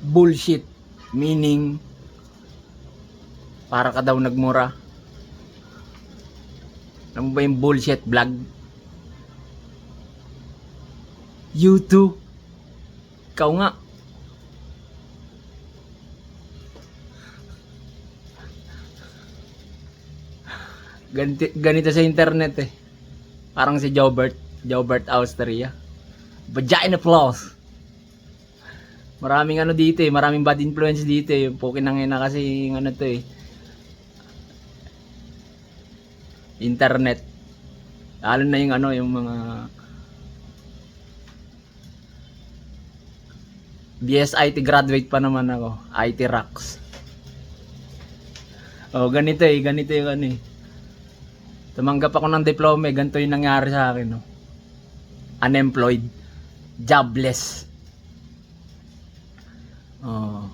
bullshit. Meaning, para ka daw nagmura. Ano ba yung bullshit vlog? YouTube. Ikaw nga. Ganito sa internet eh. Parang si Jobert Austria. Vagina Plus. Maraming ano dito eh, maraming bad influence dito eh. Yung pukin ng ina kasi ano to eh. Internet. Lalo na yung ano, yung mga BSIT graduate pa naman ako. IT rocks. Oh, ganito yung ano eh. Tumanggap ako ng diploma eh, ganito yung nangyari sa akin, no. Unemployed, jobless. Oh.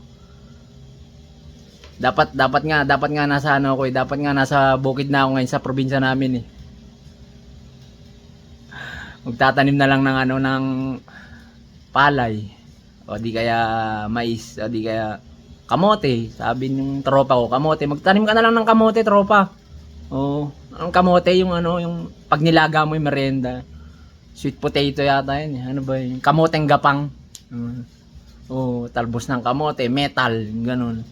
Dapat nga nasa ano ako eh, dapat nga nasa bukid na ako ngayon sa probinsya namin eh. Magtatanim na lang ng ano ng palay o di kaya mais o di kaya kamote. Sabi ng tropa ko, kamote, magtanim ka na lang ng kamote, tropa. Oh, ang kamote yung ano, yung pag nilaga mo yung merienda. Sweet potato yata yun eh. Ano ba yun? Kamoteng gapang. Oh, talbos ng kamote, metal, ganun.